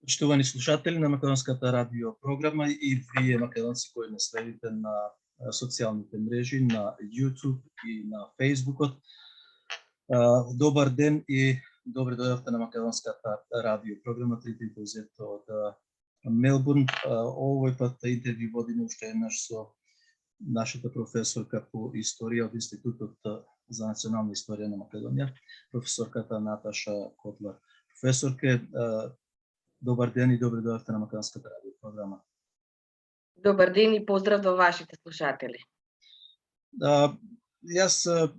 Почитувани слушатели на Македонската радио програма и вие македонци кои не следите на социјалните мрежи, на YouTube и на Фейсбукот. Добар ден и добре дојдовте на Македонската радио програма, трите изето од Мелбурн. Овој пат интервју водиме уште еднаш со нашата професорка по историја од Институтот за национална историја на Македонија, професорката Наташа Котлар. Професорке, добар ден и добре дојдовте на Македонската радио програма. Добар ден и поздрав до вашите слушатели. Јас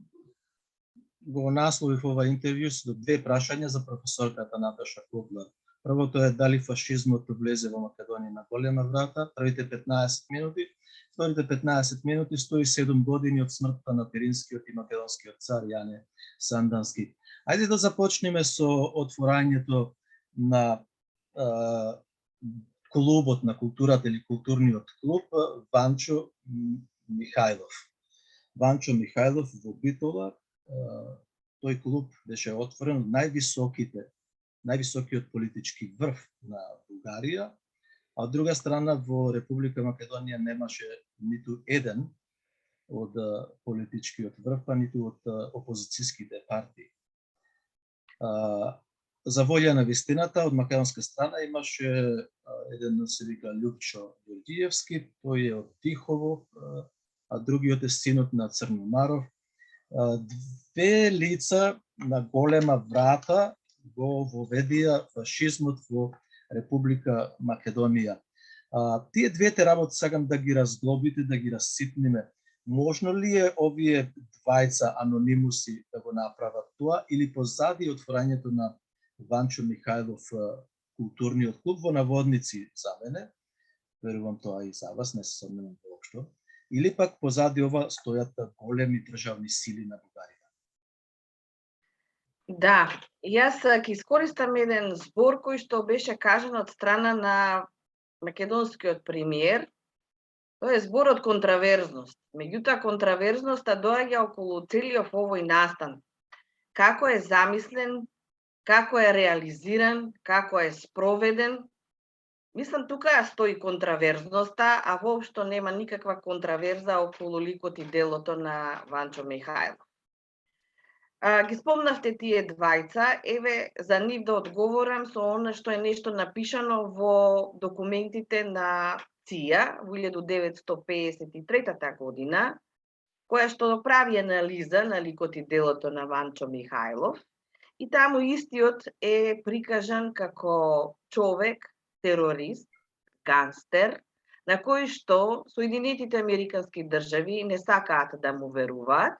го насловив ова интервју со две прашања за професорката Наташа Котлар. Првото е дали фашизмот влезе во Македонија на голема врата, првите 15 минути, вторите 15 минути 107 години од смртта на Пиринскиот и македонскиот цар Јане Сандански. Ајде да започнеме со отворањето на клубот на културата или културниот клуб Ванчо Михајлов. Ванчо Михајлов во Битола, тој клуб беше отворен од највисокиот политички врв на Бугарија, а од друга страна во Република Македонија немаше ниту еден од политичкиот врв, а ниту од опозицијските партии. За волја на вистината, од македонска страна имаше еден се вика Љупчо Ѓорѓиевски, тој е од Тихово, а другиот е синот на Црномаров. Две лица на голема врата го воведија фашизмот во Република Македонија. Тие двете работи сакам да ги разглобите, да ги рассипнеме. Можно ли е овие двајца анонимуси да го направат тоа или позади отворањето на Ванчо Михајлов културниот клуб во наводници за мене, верувам тоа и за вас, не се сомневам воопшто, или пак позади ова стојат големи државни сили на Бугарија? Да, јас ќе искористам еден збор кој што беше кажан од страна на македонскиот премиер. Тоа е зборот контраверзност. Меѓутоа, контраверзноста доаѓа околу целиот овој настан. Како е замислен, како е реализиран, како е спроведен. Мислам, тука стои контраверзноста, а воопшто нема никаква контраверза околу ликот и делото на Ванчо Михајлов. Ги спомнавте тие двајца, еве за нив да одговорам со она што е нешто напишано во документите на ЦИА во 1953 година, која што прави анализа на ликот и делото на Ванчо Михајлов, и таму истиот е прикажан како човек, терорист, гангстер, на кој што Соединетите Американски држави не сакаат да му веруваат,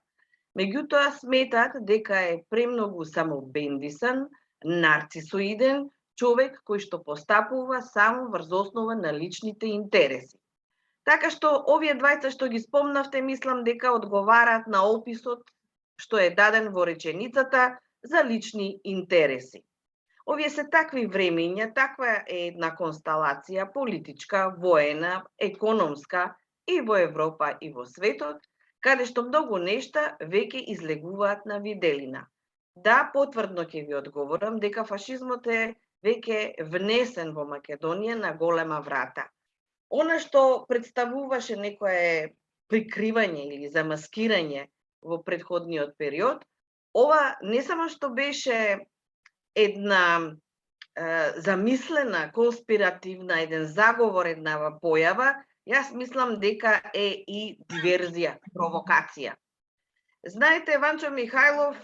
меѓутоа сметаат дека е премногу самобендисан, нарцисоиден човек кој што постапува само врз основа на личните интереси. Така што овие двајца што ги спомнавте, мислам дека одговараат на описот што е даден во реченицата за лични интереси. Овие се такви времења, таква е една консталација политичка, воена, економска и во Европа и во светот, каде што многу нешта веќе излегуваат на виделина. Да, потврдно ќе ви одговорам дека фашизмот е веќе внесен во Македонија на голема врата. Она што представуваше некое прикривање или замаскирање во претходниот период, ова не само што беше една замислена, конспиративна, еден заговор, една појава, јас мислам дека е и диверзија, провокација. Знаете, Ванчо Михајлов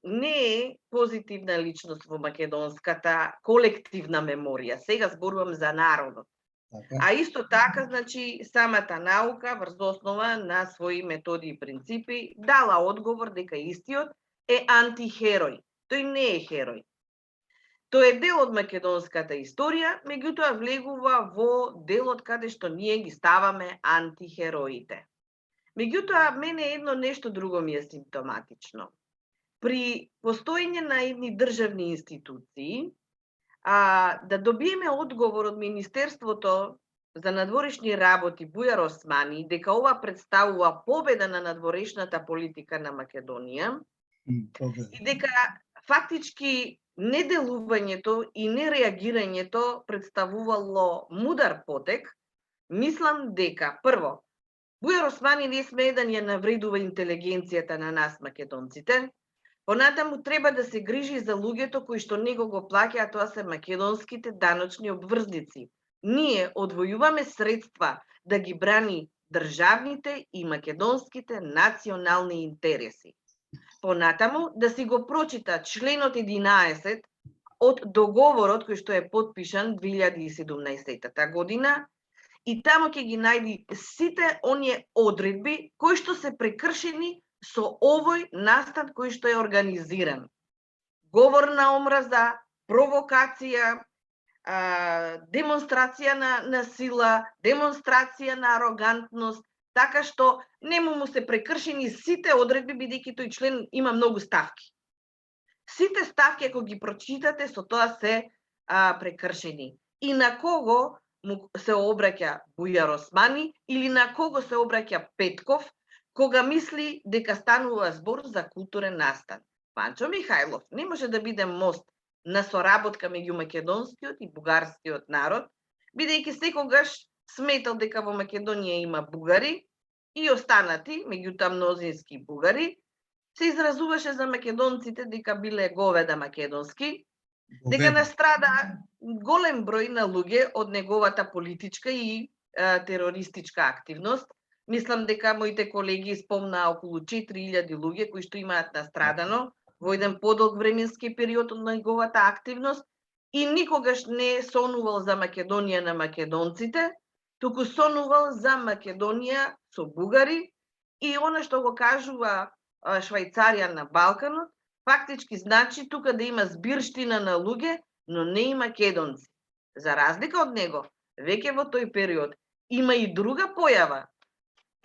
не е позитивна личност во македонската колективна меморија. Сега зборувам за народот. А исто така, значи, самата наука врз основа на своји методи и принципи дала одговор дека истиот е антихерој. Тој не е херој. Тој е дел од македонската историја, меѓутоа влегува во делот каде што ние ги ставаме антихероите. Меѓутоа, мене едно нешто друго ми е симптоматично. При постоење на едни државни институции, да добиеме одговор од Министерството за надворешни работи Бујар Османи дека ова представува победа на надворешната политика на Македонија и дека фактички неделувањето и нереагирањето представувало мудар потек, мислам дека прво Бујар Османи не смее да ни ја навредува интелигенцијата на нас македонците. Понатаму треба да се грижи за луѓето кои што него го плаќа, а тоа се македонските даночни обврзници. Ние одвојуваме средства да ги брани државните и македонските национални интереси. Понатаму да си го прочита членот 11 од договорот кој што е потпишан 2017 година и таму ќе ги најди сите оние одредби кои што се прекршени со овој настан кој што е организиран. Говор на омраза, провокација, демонстрација на сила, демонстрација на арогантност, така што нему се прекршени сите одредби, бидејќи тој член има многу ставки. Сите ставки, ако ги прочитате, со тоа се прекршени. И на кого му се обраќа Бујар Османи или на кого се обраќа Петков, кога мисли дека станува збор за културен настан. Панчо Михајлов не може да биде мост на соработка меѓу македонскиот и бугарскиот народ, бидејќи секогаш сметал дека во Македонија има бугари и останати, меѓутоа мнозински бугари, се изразуваше за македонците дека биле говеда македонски, дека настрада голем број на луѓе од неговата политичка и терористичка активност. Мислам дека моите колеги спомнаа околу 4000 луѓе кои што имаат настрадано во еден подолг временски период од неговата активност и никогаш не сонувал за Македонија на македонците, туку сонувал за Македонија со бугари и она што го кажува Швајцарија на Балканот, фактички значи тука да има збирштина на луѓе, но не и македонци. За разлика од него, веќе во тој период има и друга појава.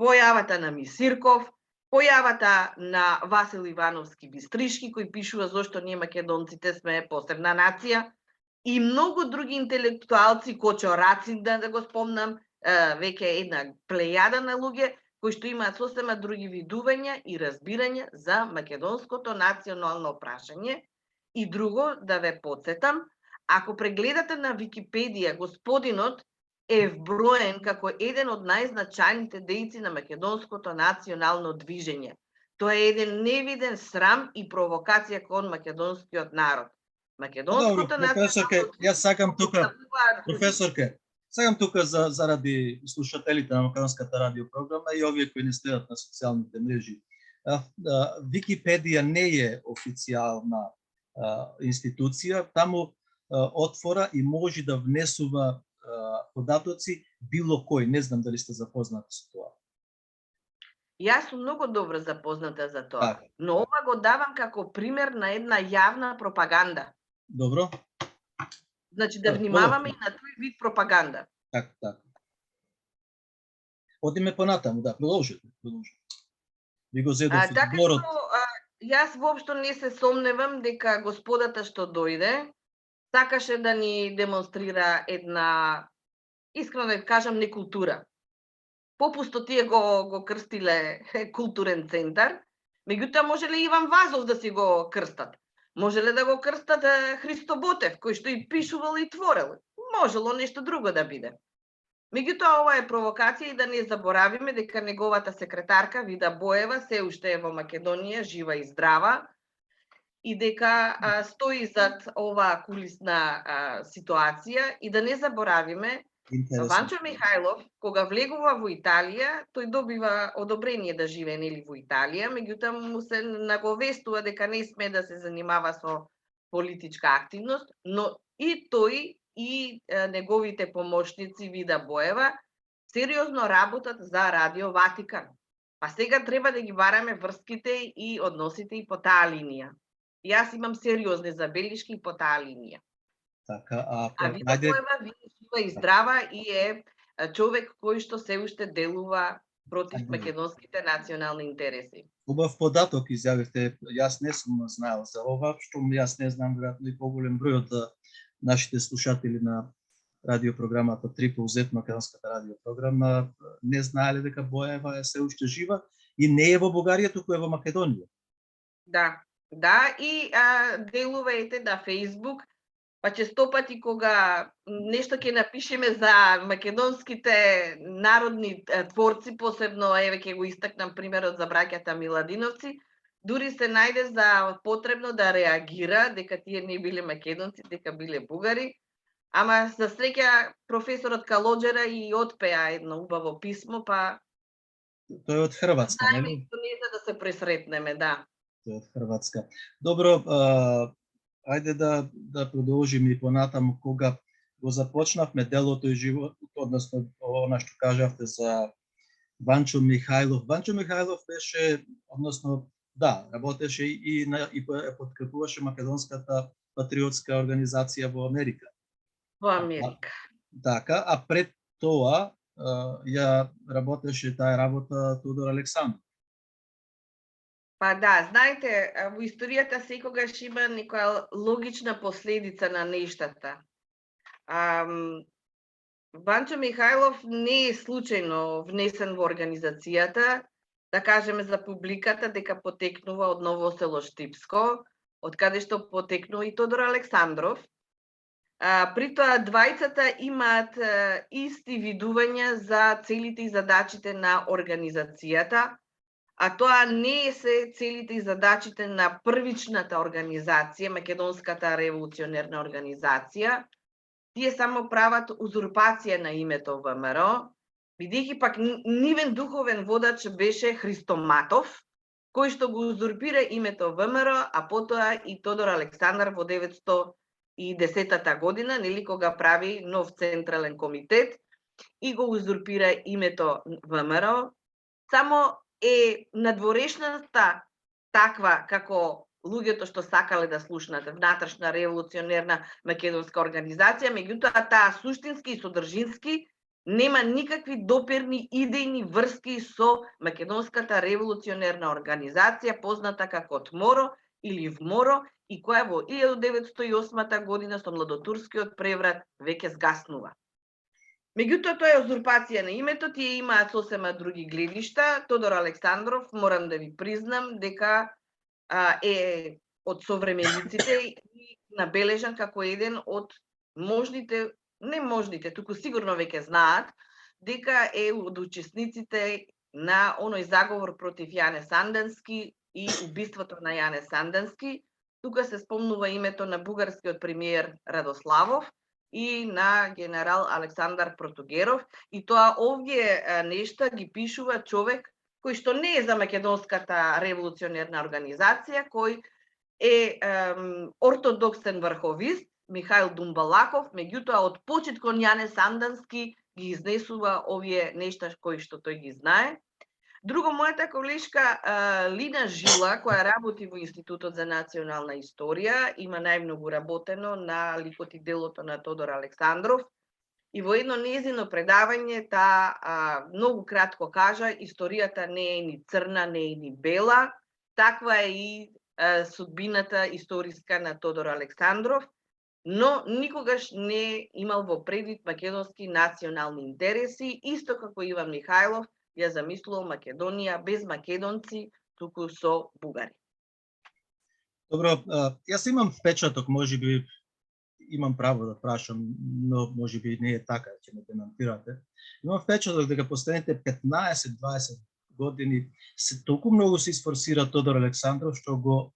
Појавата на Мисирков, појавата на Васил Ивановски Бистришки, кој пишува зошто ние македонците сме посебна нација, и многу други интелектуалци, Кочо Рацин, да го спомнам, веќе една плејада на луѓе, кои што имаат сосема други видувања и разбирања за македонското национално прашање. И друго, да ве потсетам, ако прегледате на Википедија, господинот е вброен како еден од најзначајните дејци на македонското национално движење. Тоа е еден невиден срам и провокација кон македонскиот народ. Македонското национално... Јас сакам тука, професорке, сакам тука заради слушателите на Македонската радиопрограма и овие кои не следат на социјалните мрежи. Википедија не е официјална институција, таму отвора и може да внесува податоци било кој. Не знам дали сте запознати со тоа. Јас сум многу добро запозната за тоа, но ова го давам како пример на една јавна пропаганда. Добро. Значи да внимаваме и на тој вид пропаганда. Така. Одиме понатаму, да, продолжете. Ви го зедов зборот. Јас воопшто не се сомневам дека господата што дојде сакаше да ни демонстрира една, искрено да кажам, некултура. Попусто тие го крстиле културен центар, меѓутоа можеле Иван Вазов да си го крстат. Можеле да го крстат Христо Ботев, кој што и пишувал и творел. Можело нешто друго да биде. Меѓутоа ова е провокација и да не заборавиме дека неговата секретарка Вида Боева се уште е во Македонија, жива и здрава, и дека стои зад оваа кулисна ситуација и да не заборавиме Ванчо Михајлов, кога влегува во Италија, тој добива одобрение да живее нели во Италија, меѓутоа му се наговестува дека не сме да се занимава со политичка активност, но и тој и неговите помошници Вида Боева сериозно работат за Радио Ватикан. Па сега треба да ги бараме врските и односите и по таа линија. Јас имам сериозни забелишки и по таа линија. Така, Вида Боева жива и здрава и е човек кој што се уште делува против македонските национални интереси. Убав податок изјавивте, јас не сум знаел за ова, што јас не знам, веројатно и поголем број од нашите слушатели на радиопрограмата 3+Z, Македонската радиопрограма, не знаеле дека Боева е се уште жива и не е во Бугарија, туку е во Македонија. Да. Да, и делува ете на Facebook, па честопати кога нешто ќе напишеме за македонските народни творци, посебно еве ќе го истакнам примерот за браќата Миладиновци, дури се најде за потребно да реагира дека тие не биле македонци, дека биле бугари. Ама за среќа професорот Калоџера и отпеа едно убаво писмо, па Тој е од Хрватска, знаеме нели? што не за да се пресретнеме, да. Тој е од Хрватска. Добро, ајде да продолжиме и понатаму кога го започнавме делото и живот, односно она што кажавте за Ванчо Михајлов. Ванчо Михајлов беше, односно, да, работеше и подкрепуваше македонската патриотска организација во Америка. Во Америка. Така, а пред тоа ја работеше таа работа Тодор Александров. Па да, знаете, во историјата секогаш има некоја логична последица на нештата. Ванчо Михајлов не е случајно внесен во организацијата, да кажеме за публиката дека потекнува од Ново село Штипско, од каде што потекнува и Тодор Александров. При тоа двајцата имаат исти видувања за целите и задачите на организацијата, а тоа не се целите и задачите на првичната организација, Македонската револуционерна организација. Тие само прават узурпација на името ВМРО, бидејќи пак нивен духовен водач беше Христоматов, кој што го узурпира името ВМРО, а потоа и Тодор Александар во 910 година, нели, кога прави нов централен комитет и го узурпира името ВМРО. Само е надворешната таква како луѓето што сакале да слушнат внатрешна револуционерна македонска организација, меѓутоа таа суштински и содржински нема никакви допирни идејни врски со Македонската револуционерна организација, позната како ТМОРО или ВМОРО, и која во 1908 година со младотурскиот преврат веќе згаснува. Меѓутоа, тоа е узурпација на името, тие имаат сосема други гледишта. Тодор Александров, морам да ви признам дека е од современиците и набележан како еден од можните, не можните, туку сигурно веќе знаат, дека е од учесниците на оној заговор против Јане Сандански и убиството на Јане Сандански. Тука се спомнува името на бугарскиот премиер Радославов и на генерал Александар Протугеров, и тоа овие нешта ги пишува човек кој што не е за Македонската револуционерна организација, кој е ортодоксен врховист, Михаил Думбалаков, меѓутоа од почет кон Јане Сандански ги изнесува овие нешта кои што тој ги знае. Друго, мојата колешка Лина Жила, која работи во Институтот за национална историја, има најмногу работено на ликот и делото на Тодор Александров, и во едно нејзино предавање таа многу кратко кажа: историјата не е ни црна, не е ни бела, таква е и судбината историска на Тодор Александров, но никогаш не имал во предвид македонски национални интереси, исто како Иван Михајлов ја замислувал Македонија без македонци, туку со бугари. Добро, јас имам впечаток, можеби имам право да прашам, но можеби не е така, ќе ме демантирате. Имам впечаток дека последните 15-20 години се толку многу се изфорсира Тодор Александров што го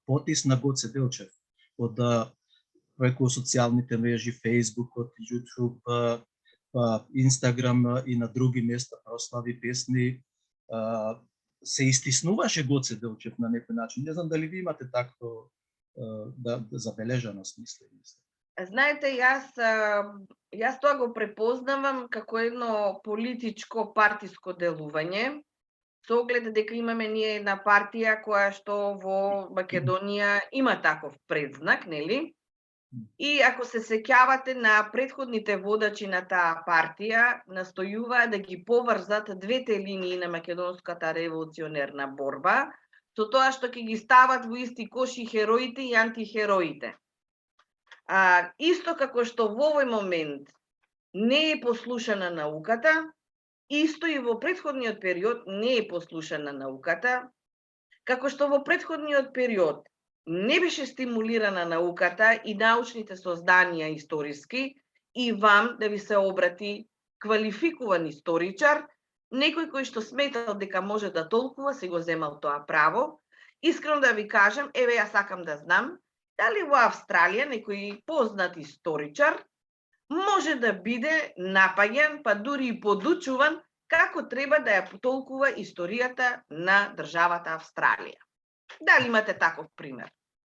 потисна Гоце Делчев од преку социјалните мрежи, Фејсбукот, Јутуб, Инстаграм и на други места, прослави, песни, се истиснуваше Гоце Делчев на некој начин. Не знам дали ви имате такво забележаност, мислење. Знаете, јас тоа го препознавам како едно политичко партиско делување, со оглед дека имаме ние една партија која што во Македонија има таков предзнак, нели? И ако се сеќавате на претходните водачи на таа партија, настојуваа да ги поврзат двете линии на македонската револуционерна борба, со тоа што ќе ги стават во исти кош и хероите и антихероите. Исто како што во овој момент не е послушана науката, исто и во претходниот период не е послушана науката, како што во претходниот период не беше стимулирана науката и научните созданија историски, и вам да ви се обрати квалификуван историчар, некој кој што сметал дека може да толкува, се го земал тоа право. Искрено да ви кажем, еве јас сакам да знам, дали во Австралија некој познат историчар може да биде напаѓан, па дури и подучуван, како треба да ја потолкува историјата на државата Австралија. Дали имате таков пример?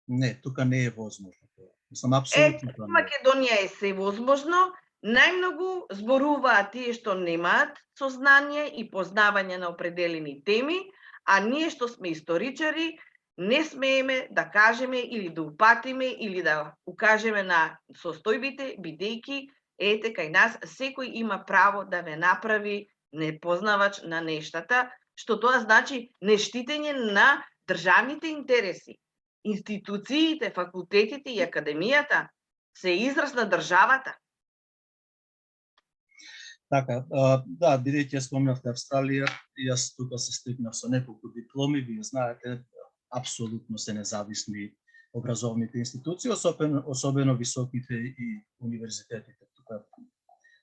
Не, тука не е возможно. Мислам, апсолутно тоа не е. Македонија е се возможно, најмногу зборуваат тие што немаат сознание и познавање на определени теми, а ние што сме историчари не смееме да кажеме или да упатиме или да укажеме на состојбите, бидејќи ете кај нас секој има право да ве направи непознавач на нештата, што тоа значи нештитење на државните интереси. Институциите, факултетите и академијата се израз на државата. Така, да, бидејќи ја спомнавте Австралија, јас тука се стигнав со неколку дипломи, вие знаете, апсолутно се независни образовните институции, особено високите и универзитетите. Тука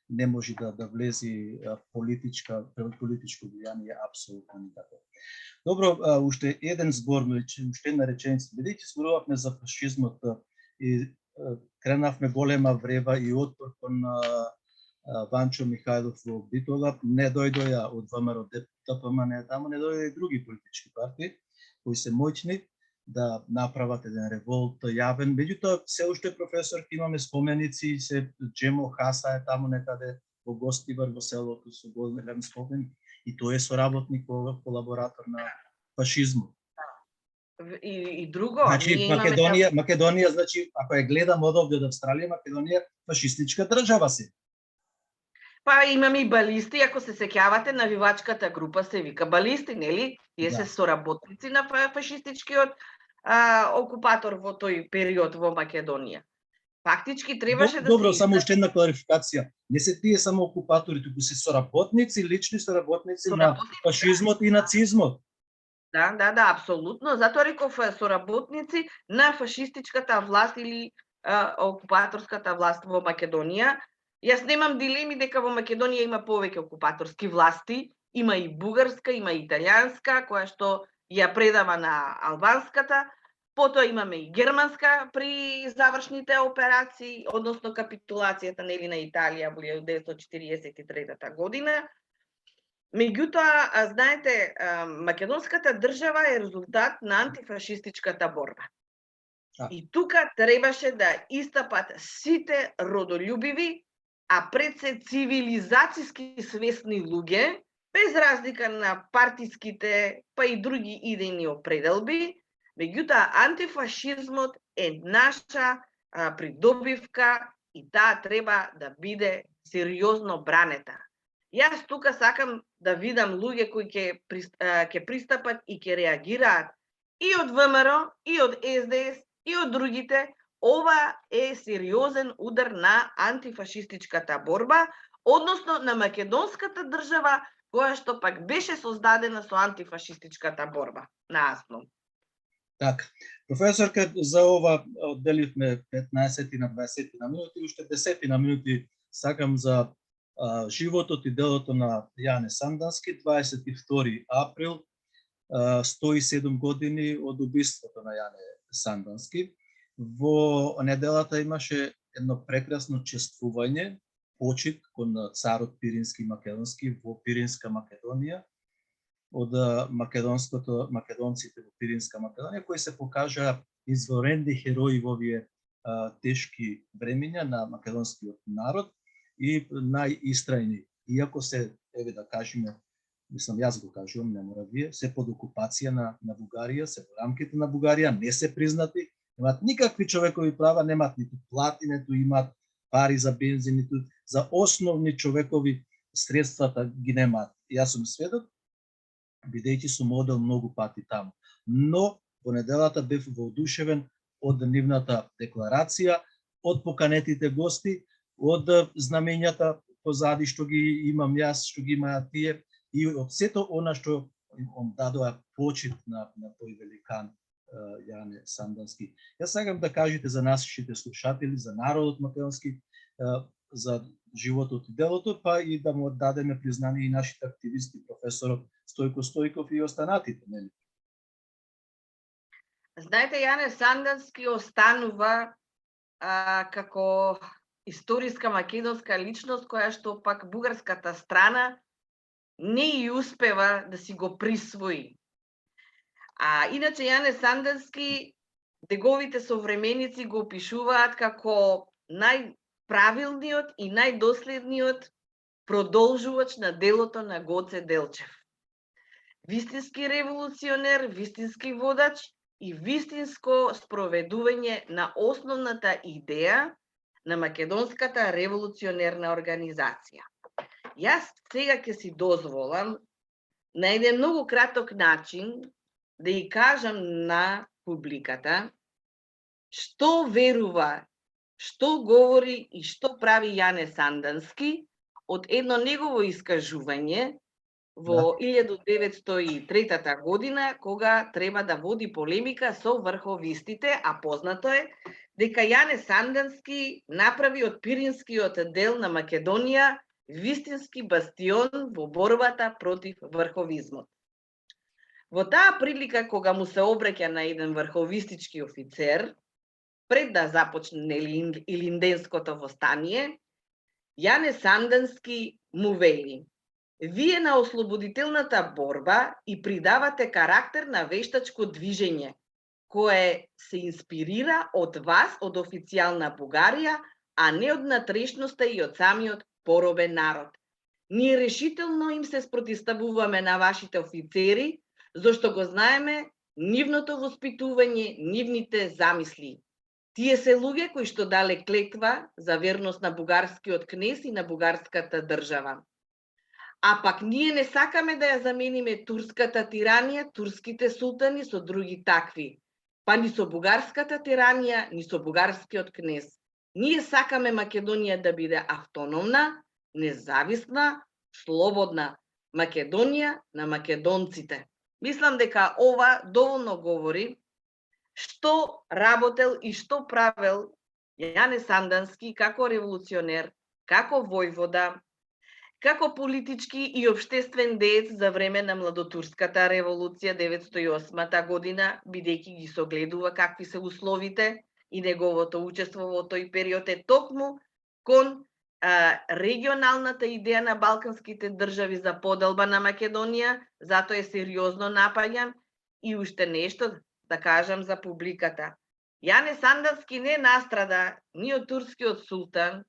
не може да влези политичко влијание апсолутно никако. Добро, уште еден збор, уште една реченица. Бидејќи зборувавме за фашизмот и кренавме голема врева и отпор кон Ванчо Михајлов во Битола, не дојдоја од ВМРО ДПМН, таму не дојдоја и други политички партии кои се моćни да направат еден револт јавен. Меѓутоа, се уште професор имаме споменици, се Джемо Хаса е таму некаде во Гостивар во селото со голем споменик и тој е соработник, колаборатор на фашизмот. И друго, Значи Македонија, значи ако ја гледам одовде од Австралија, Македонија фашистичка држава се. Па имаме и балисти, ако се сеќавате, навивачката група се вика балисти, нели? Тие се соработници на фашистичкиот окупатор во тој период во Македонија. Фактички требаше да Добро, само уште една кларификација. Не се тие само окупатори, туку се соработници, лични соработници на фашизмот и нацизмот. Да, апсолутно. Затоа реков соработници на фашистичката власт или окупаторската власт во Македонија. Јас немам дилеми дека во Македонија има повеќе окупаторски власти, има и бугарска, има и италијанска, која што ја предава на албанската, потоа имаме и германска при завршните операции, односно капитулацијата нели на Италија во 1943 година. Меѓутоа, знаете, македонската држава е резултат на антифашистичката борба. И тука требаше да истапат сите родолюбиви, а пред се цивилизацијски свесни луѓе, без разлика на партиските, па и други идејни определби. Меѓутоа, антифашизмот е наша придобивка и таа треба да биде сериозно бранета. Јас тука сакам да видам луѓе кои ќе пристапат и ќе реагираат и од ВМРО, и од СДС, и од другите. Ова е сериозен удар на антифашистичката борба, односно на македонската држава, која што пак беше создадена со антифашистичката борба. Наасновно. Така, професорка, за ова одделивме 15 на 20 на минути, уште 10 на минути сакам за животот и делото на Јане Сандански, 22 април, 107 години од убиството на Јане Сандански. Во неделата имаше едно прекрасно чествување, почит кон царот Пирински Македонски во Пиринска Македонија, од македонците во Пиринска Македонија, кои се покажаа изворени херои во овие тешки времиња на македонскиот народ и најистрајни. Иако се, еве да кажеме, мислам јас го кажувам, не мора вие, се под окупација на Бугарија, се во рамките на Бугарија, не се признати, немаат никакви човекови права, немаат ниту плати, ниту имаат пари за бензин, ниту за основни човекови средствата ги немаат. Јас сум сведок, бидејќи сум одел многу пати таму. Но во неделата бев воодушевен од нивната декларација, од поканетите гости, од знамењата позади што ги имам јас, што ги имаат тие, и од сето она што им дадоа почит на тој великан Јане Сандански. Јас сакам да кажете за нашите слушатели, за народот македонски, за животот и делото, па и да му дадеме признание и нашите активисти, професорот Стојко Стојков и останатите, нели? Знаете, Јане Сандански останува како историска македонска личност, која што пак бугарската страна не и успева да си го присвои. А иначе Јане Сандански, неговите современици го опишуваат како најправилниот и најдоследниот продолжувач на делото на Гоце Делчев. Вистински револуционер, вистински водач и вистинско спроведување на основната идеја на македонската револуционерна организација. Јас сега ќе си дозволам на еден многу краток начин да ја кажам на публиката што верува, што говори и што прави Јане Сандански од едно негово искажување во 1903 година, кога треба да води полемика со врховистите, а познато е дека Јане Сандански направи од Пиринскиот дел на Македонија вистински бастион во борбата против врховизмот. Во таа прилика, кога му се обраќа на еден врховистички офицер, пред да започне Илинденското востание, Јане Сандански му вели: вие на ослободителната борба и придавате карактер на вештачко движење, кое се инспирира од вас, од официјална Бугарија, а не од натрешноста и од самиот поробен народ. Ние решително им се спротивставуваме на вашите офицери, зашто го знаеме нивното воспитување, нивните замисли. Тие се луѓе кои што дале клетва за верност на бугарскиот кнез и на бугарската држава. А пак ние не сакаме да ја замениме турската тиранија, турските султани со други такви, па ни со бугарската тиранија, ни со бугарскиот кнез. Ние сакаме Македонија да биде автономна, независна, слободна Македонија на македонците. Мислам дека ова доволно говори што работел и што правел Јане Сандански како револуционер, како војвода, како политички и општествен деец за време на младотурската револуција 1908 година, бидејќи ги согледува какви се условите и неговото учество во тој период е токму кон регионалната идеја на балканските држави за поделба на Македонија, затоа е сериозно напаѓан. И уште нешто да кажам за публиката. Јане Сандански не настрада ни од турскиот султан,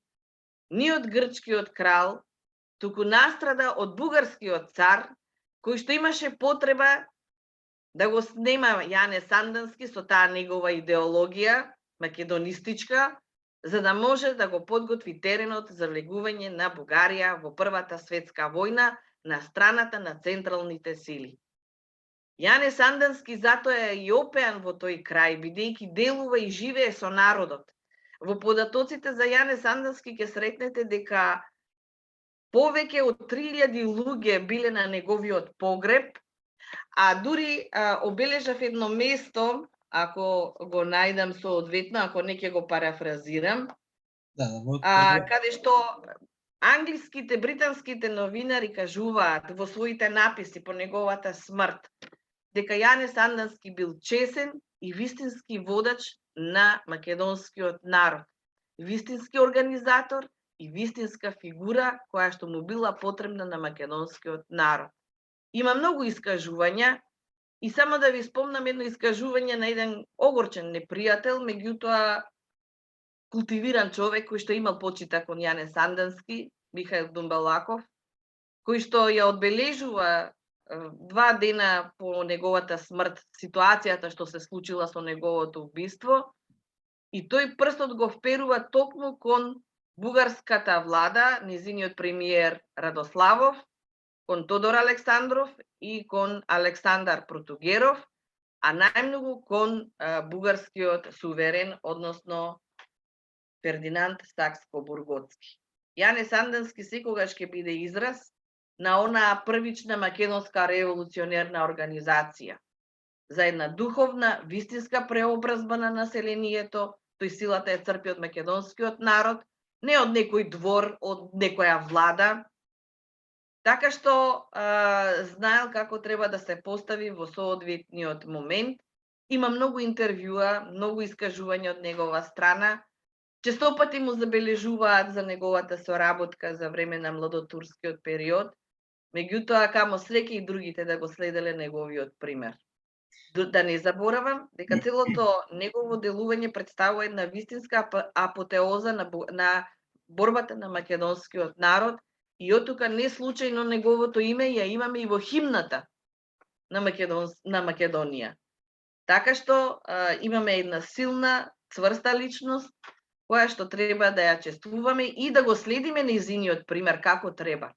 ни од грчкиот крал, туку настрада од бугарскиот цар, кој што имаше потреба да го снема Јане Сандански со таа негова идеологија македонистичка, за да може да го подготви теренот за влегување на Бугарија во Првата светска војна на страната на централните сили. Јане Сандански затоа е и опеан во тој крај, бидејќи делува и живее со народот. Во податоците за Јане Сандански ќе сретнете дека повеќе од 3000 луѓе биле на неговиот погреб, а дури обележав едно место, ако го најдам соодветно, ако не ќе го парафразирам, каде што англиските, британските новинари кажуваат во своите написи по неговата смрт дека Јане Сандански бил чесен и вистински водач на македонскиот народ, вистински организатор и вистинска фигура која што му била потребна на македонскиот народ. Има многу искажувања и само да ви спомнам едно искажување на еден огорчен непријател, меѓутоа култивиран човек кој што имал почита кон Јане Сандански, Михаил Думбалаков, кој што ја одбележува 2 дена по неговата смрт ситуацијата што се случила со неговото убиство, и тој прстот го вперува токму кон бугарската влада, низиниот премиер Радославов, кон Тодор Александров и кон Александар Протугеров, а најмногу кон бугарскиот суверен, односно Фердинанд Сакско-Бурготски. Јане Сандански секогаш ќе биде израз на онаа првична македонска револуционерна организација. за една духовна, вистинска преобразба на населението, тој силата ја црпи од македонскиот народ, не од некој двор, од некоја влада, така што знаел како треба да се постави во соодветниот момент. Има многу интервјуа, многу искажувања од негова страна. Честопати му забележуваат за неговата соработка за време на младотурскиот период, меѓутоа камо среќа и другите да го следеле неговиот пример. Да не заборавам дека целото негово делување представува една вистинска апотеоза на борбата на македонскиот народ и оттука не случајно неговото име ја имаме и во химната на Македонија. Така што имаме една силна, цврста личност која што треба да ја чествуваме и да го следиме нејзиниот пример како треба.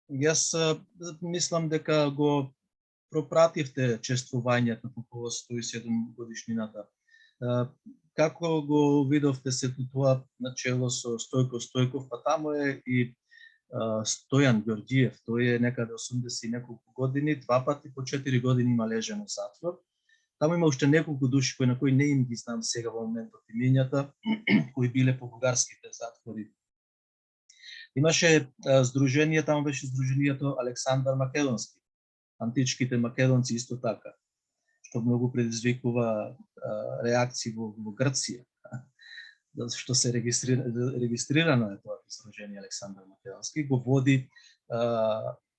Јас мислам дека го пропративте чествувањето по повод 107 годишнината. Како го видовте сето тоа начело со Стојко Стојков, па таму е и Стојан Ѓорѓиев, тој е некаде 80 и неколку години, два пати по 4 години има лежен во затвор. Таму има уште неколку души на кои не им ги знам сега во моментот имињата, кои биле по бугарските затвори. Имаше здружение, таму беше здруженијето Александар Македонски, античките македонци исто така, што многу предизвикува реакции во Грција, што се регистрирано е тоа здружение Александар Македонски, го води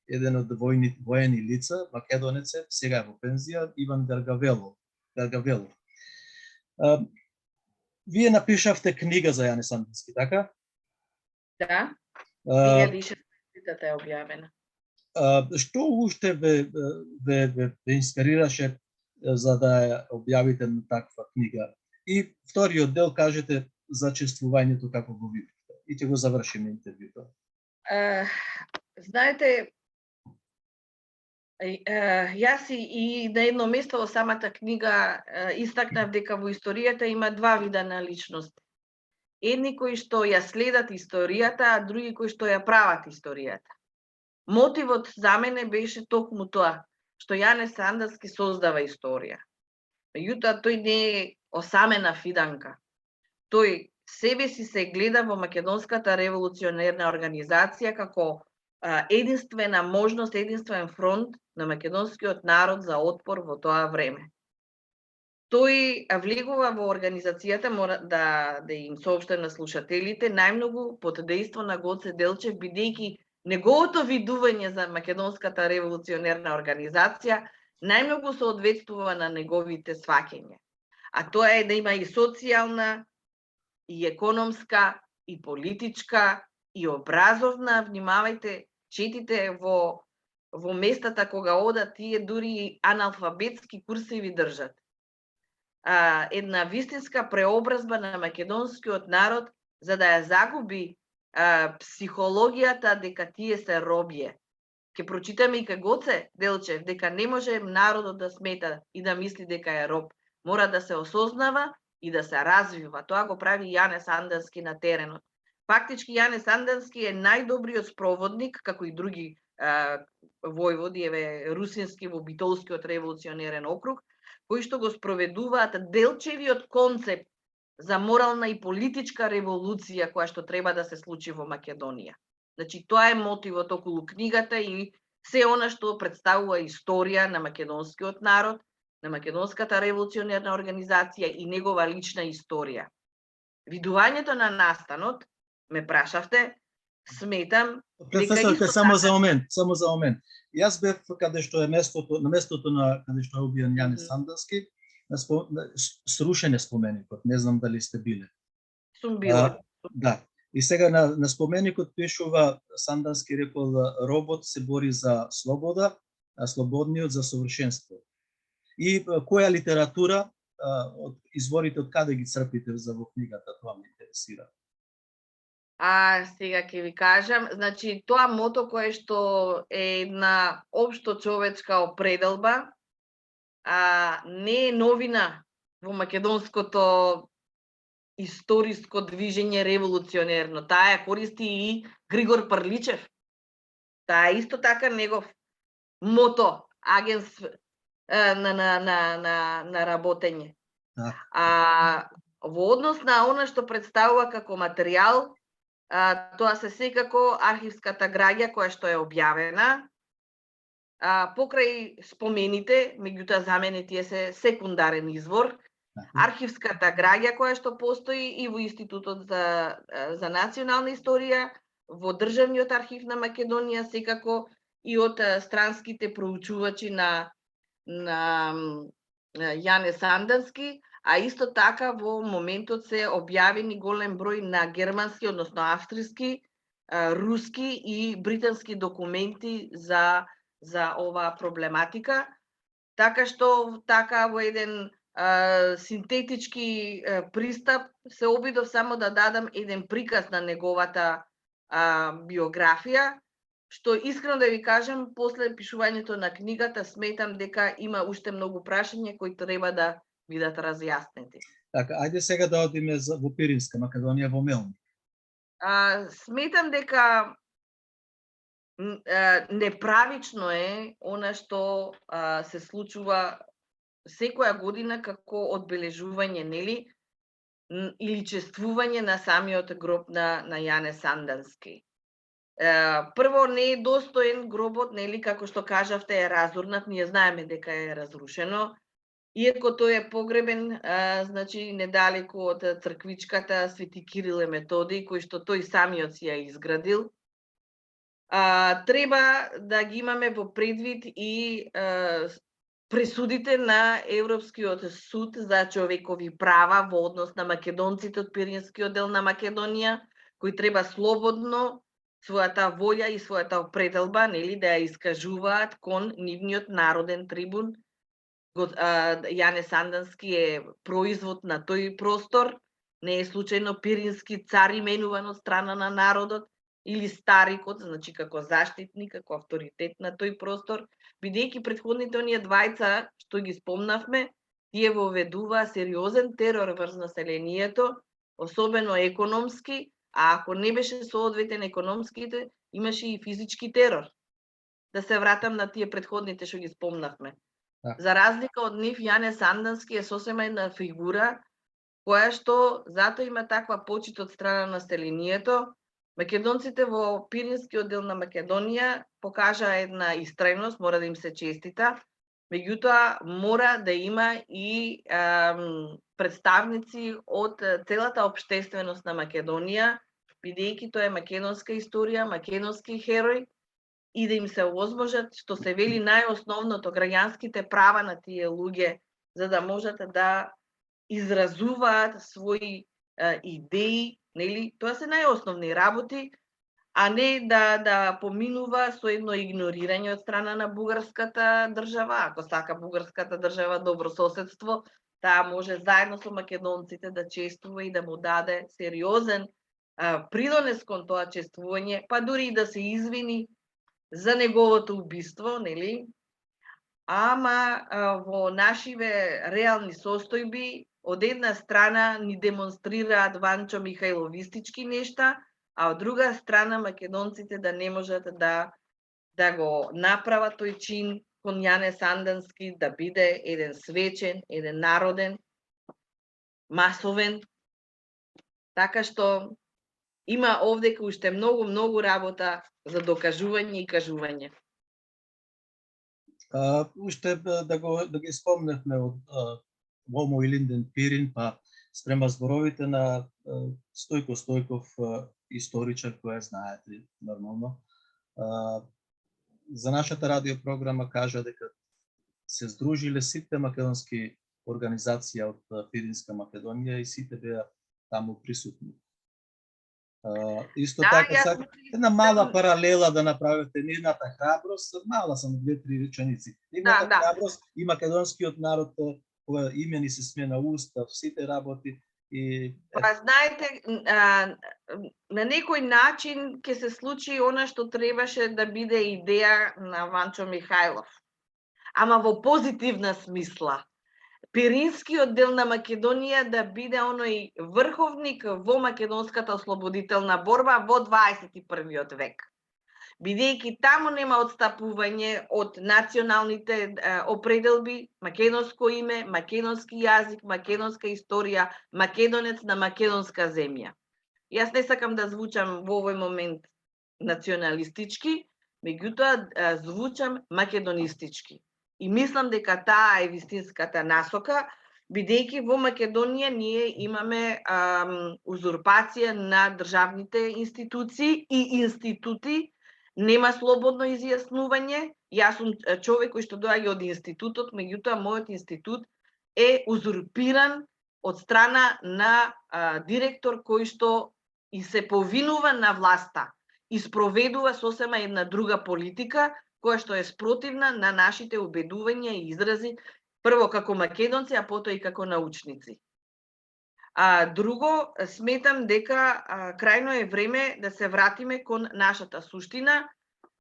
еден од воени лица, македонец, сега е во пензија, Иван Гаргавелов. Вие напишавте книга за Јане Сандерски, така? Да. 2016 е објавена. Што уште ве инспирираше за да ја објавите на таква книга? И вториот дел кажете за чествувањето како го видите. И ќе го завршиме интервјуто. Знаете, јас и на едно место во самата книга истакнав дека во историјата има два вида на личности. Едни кои што ја следат историјата, а други кои што ја прават историјата. Мотивот за мене беше токму тоа, што Јане Сандерски создава историја. Меѓутоа, тој не е осамена фиданка. Тој себе си се гледа во Македонската револуционерна организација како единствена можност, единствен фронт на македонскиот народ за отпор во тоа време. Тој влегува во организацијата, мора да им соопштам на слушателите, најмногу под дејство на Гоце Делчев, бидејќи неговото видување за Македонската револуционерна организација најмногу соодветствува на неговите сваќања. А тоа е да има и социјална, и економска, и политичка, и образовна, внимавајте, четите во местата кога одат, тие дури аналфабетски курсеви држат. Една вистинска преобразба на македонскиот народ за да ја загуби психологијата дека тие се робје. Ке прочитаме и кај Гоце Делчев дека не може народот да смета и да мисли дека е роб. Мора да се осознава и да се развива. Тоа го прави Јане Сандерски на теренот. Фактички Јане Сандерски е најдобриот спроводник, како и други војводи, Русински во Битолскиот револуционерен округ, кои што го спроведуваат Делчевиот концепт за морална и политичка револуција која што треба да се случи во Македонија. Значи, тоа е мотивот околу книгата и се она што представува историја на македонскиот народ, на Македонската револуционерна организација и негова лична историја. Видувањето на настанот, ме прашавте, сметам Професорке, само за момент. Јас бев каде што е на местото на каде што е убиен Јане Сандерски, срушен е споменикот, не знам дали сте биле. Сум била. Да. И сега на споменикот пишува Сандерски рекол робот се бори за слобода, а слободниот за совршенство. И која литература од изворите од каде ги црпите за во книгата, тоа ме интересира. Сега ќе ви кажам, значи тоа мото кое што е една општо човечка определба, не е новина во македонското историско движење револуционерно. Таа ја користи и Григор Прличев. Таа е исто така негов мото, агенс на работење. Така. Во однос на она што представува како материјал, тоа се секако архивската граѓа која што е објавена, покрај спомените, меѓутоа за мене тие се секундарен извор, архивската граѓа која што постои и во Институтот за национална историја, во Државниот архив на Македонија, секако и од странските проучувачи на Јане Сандански, а исто така во моментот се објавени голем број на германски, односно австријски, руски и британски документи за оваа проблематика, така што така во еден синтетички пристап се обидов само да дадам еден приказ на неговата биографија, што искрено да ви кажам, после пишувањето на книгата сметам дека има уште многу прашања кои треба да бидат разјаснети. Така, ајде сега да одиме во Пиринска Македонија, во Мелник. Сметам дека неправично е она што се случува секоја година како одбележување, нели, или чествување на самиот гроб на Јане Сандански. Прво, не е достоен гробот, нели, како што кажавте, е разурнат, ние знаеме дека е разрушено, иако тој е погребен, значи, недалеку од црквичката Свети Кирил и Методиј, кој што тој самиот си ја изградил. Треба да ги имаме во предвид и пресудите на Европскиот суд за човекови права во однос на македонците од Пиринскиот дел на Македонија, кои треба слободно својата волја и својата определба, нели, да ја искажуваат кон нивниот народен трибун. Јане Сандански е производ на тој простор, не е случајно Пирински цар именуван од страна на народот, или старикот, значи како заштитник, како авторитет на тој простор, бидејќи претходните оние двајца што ги спомнавме, тие воведува сериозен терор врз населението, особено економски, а ако не беше соодветен економските, имаше и физички терор. Да се вратам на тие претходните што ги спомнавме. За разлика од нив, Јане Сандански е сосема една фигура која што затоа има таква почит од страна на населението. Македонците во Пиринскиот дел на Македонија покажа една истрајност, мора да им се честита, меѓутоа мора да има и представници од целата општественост на Македонија, бидејќи тоа е македонска историја, македонски херој, и да им се овозможат, што се вели најосновното, граѓанските права на тие луѓе, за да можат да изразуваат своји идеи, нели, тоа се најосновни работи, а не да поминува со едно игнорирање од страна на бугарската држава. Ако сака бугарската држава добро соседство, таа може заедно со македонците да чествува и да му даде сериозен придонес кон тоа чествување, па дури и да се извини за неговото убиство, нели? Ама во нашиве реални состојби, од една страна ни демонстрираат Ванчо Михајловистички нешта, а од друга страна македонците да не можат да го направат тој чин кон Јане Сандански, да биде еден свечен, еден народен, масовен. Така што има овдека уште многу работа за докажување и кажување. Уште да ги спомневме од Вомо Илинден Пирин, па спрема зборовите на Стојко Стојков, историчар, која знаете нормално. За нашата радиопрограма кажа дека се здружиле сите македонски организации од Пиринска Македонија и сите беа таму присутни. Исто така, една мала паралела да направите, нивната храброст, мала само 2-3 реченици. Нивната храброст и македонскиот народ, кога имени се смена устав, сите работи и... Знаете, на некој начин ќе се случи она што требаше да биде идеја на Ванчо Михајлов. Ама во позитивна смисла. Пиринскиот дел на Македонија да биде оној врховник во македонската ослободителна борба во 21. век. бидејќи таму нема отстапување од националните определби, македонско име, македонски јазик, македонска историја, македонец на македонска земја. Јас не сакам да звучам во овој момент националистички, меѓутоа звучам македонистички. И мислам дека таа е вистинската насока, бидејќи во Македонија ние имаме узурпација на државните институции и институти, нема слободно изјаснување. Јас сум човек кој што доаѓа од институтот, меѓутоа мојот институт е узурпиран од страна на директор кој што и се повинува на власта и спроведува сосема една друга политика која што е спротивна на нашите убедувања и изрази, прво како македонци, а потоа и како научници. Друго, сметам дека крајно е време да се вратиме кон нашата суштина.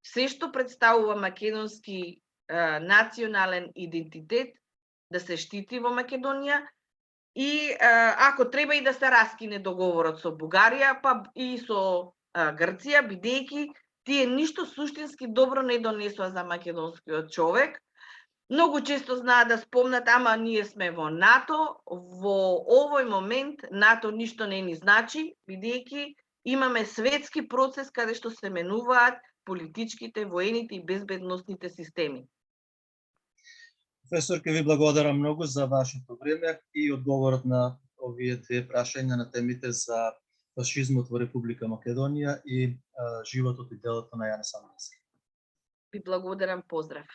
Се што представува македонски национален идентитет да се штити во Македонија и ако треба и да се раскине договорот со Бугарија, па и со Грција, бидејќи тие ништо суштински добро не донесува за македонскиот човек. Многу често знаат да спомнат, ама ние сме во НАТО. Во овој момент НАТО ништо не ни значи, бидејќи имаме светски процес каде што се менуваат политичките, воените и безбедносните системи. Професор, ке ви благодарам многу за вашето време и одговорот на овие две прашања на темите за фашизмот во Република Македонија и животот и делото на Јане Самарски. Ви благодарам, поздрав.